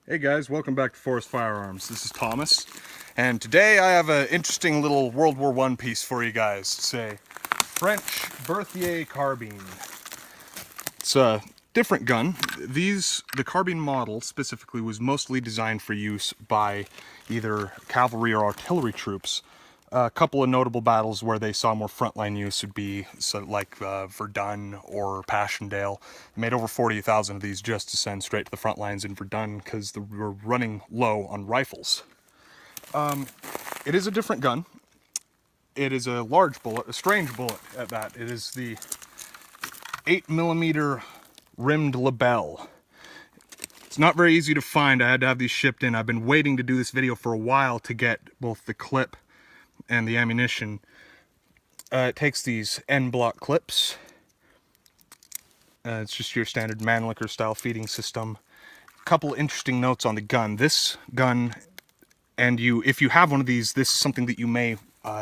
Hey guys, welcome back to Forest Firearms. This is Thomas, and today I have an interesting little World War I piece for you guys. It's a French Berthier carbine. It's a different gun. The carbine model specifically was mostly designed for use by either cavalry or artillery troops. A couple of notable battles where they saw more frontline use would be like Verdun or Passchendaele. They made over 40,000 of these just to send straight to the front lines in Verdun because they were running low on rifles. It is a different gun. It is a large bullet, a strange bullet at that. It is the 8mm rimmed Lebel. It's not very easy to find. I had to have these shipped in. I've been waiting to do this video for a while to get both the clip and the ammunition. It takes these end block clips. It's just your standard Mannlicher style feeding system. A couple interesting notes on the gun. This gun, and if you have one of these, this is something that you may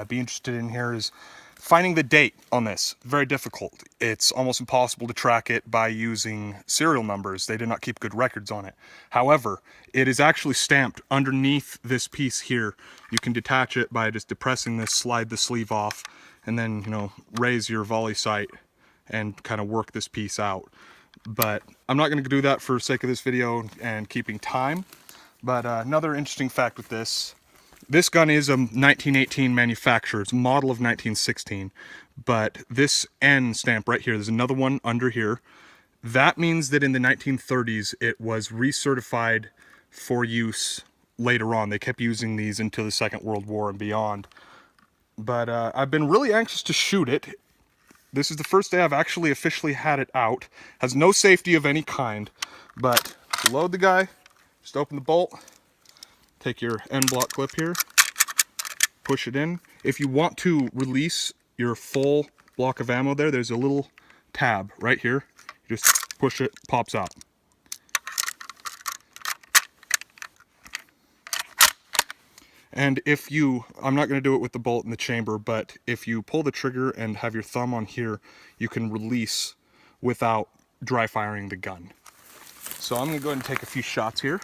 be interested in here, is finding the date on this. Very difficult. It's almost impossible to track it by using serial numbers. They did not keep good records on it. However, it is actually stamped underneath this piece here. You can detach it by just depressing this, slide the sleeve off, and then, raise your volley sight and kind of work this piece out. But I'm not going to do that for the sake of this video and keeping time. But another interesting fact with this gun is a 1918 manufacture. It's a model of 1916. But this N stamp right here, there's another one under here. That means that in the 1930s, it was recertified for use later on. They kept using these until the Second World War and beyond. But I've been really anxious to shoot it. This is the first day I've actually officially had it out. Has no safety of any kind. But load the guy, just open the bolt, take your end block clip here, push it in. If you want to release your full block of ammo there's a little tab right here. You just push it, pops out. And I'm not going to do it with the bolt in the chamber, but if you pull the trigger and have your thumb on here, you can release without dry firing the gun. So I'm going to go ahead and take a few shots here.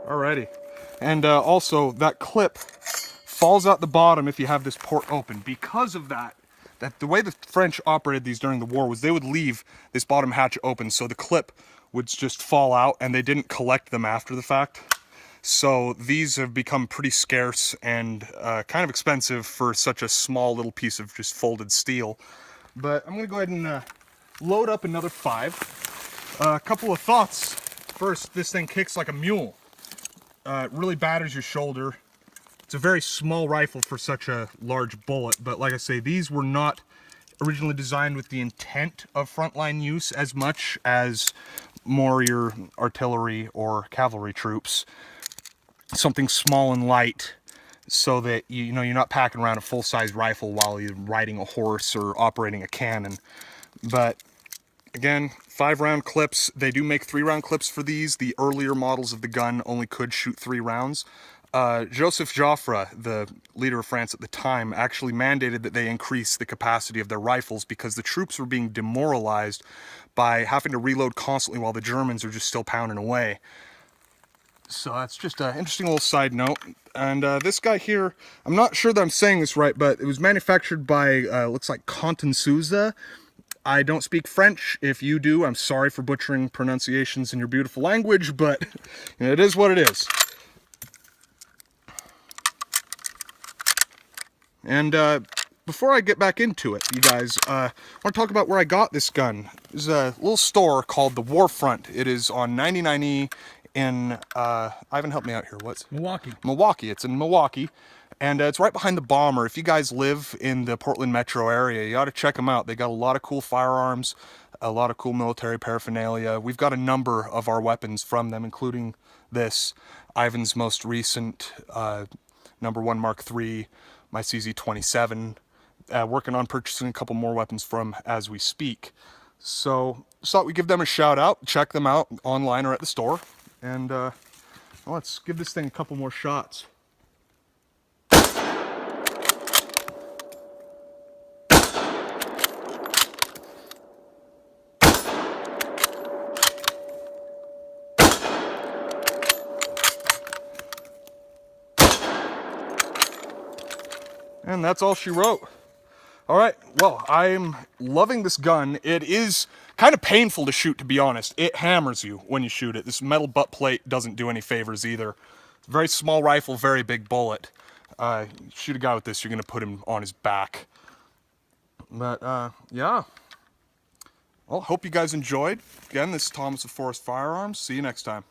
Alrighty, and also that clip falls out the bottom if you have this port open. Because of that the way the French operated these during the war was they would leave this bottom hatch open, so the clip would just fall out, and they didn't collect them after the fact. So these have become pretty scarce and kind of expensive for such a small little piece of just folded steel. But I'm gonna go ahead and load up another 5. A couple of thoughts. First, this thing kicks like a mule. It really batters your shoulder. It's a very small rifle for such a large bullet, but like I say, these were not originally designed with the intent of frontline use as much as more your artillery or cavalry troops. Something small and light so that you're not packing around a full-size rifle while you're riding a horse or operating a cannon. But again, 5-round clips. They do make 3-round clips for these. The earlier models of the gun only could shoot 3 rounds. Joseph Joffre, the leader of France at the time, actually mandated that they increase the capacity of their rifles because the troops were being demoralized by having to reload constantly while the Germans are just still pounding away. So that's just an interesting little side note. And this guy here, I'm not sure that I'm saying this right, but it was manufactured by, looks like Contensuza. I don't speak French. If you do, I'm sorry for butchering pronunciations in your beautiful language, but it is what it is. And before I get back into it, you guys, I want to talk about where I got this gun. There's a little store called the Warfront. It is on 99E in, Ivan, help me out here. What's Milwaukee. Milwaukee. It's in Milwaukee. And it's right behind the Bomber. If you guys live in the Portland metro area, you ought to check them out. They got a lot of cool firearms, a lot of cool military paraphernalia. We've got a number of our weapons from them, including this, Ivan's most recent WW1 Mark III, my CZ27. Working on purchasing a couple more weapons from as we speak. So just thought we'd give them a shout out, check them out online or at the store, and well, let's give this thing a couple more shots. And that's all she wrote. All right, well, I'm loving this gun. It is kind of painful to shoot, to be honest. It hammers you when you shoot it. This metal butt plate doesn't do any favors either. It's a very small rifle, very big bullet. Shoot a guy with this, you're gonna put him on his back. But yeah. Well, hope you guys enjoyed. Again, this is Thomas of Forest Firearms. See you next time.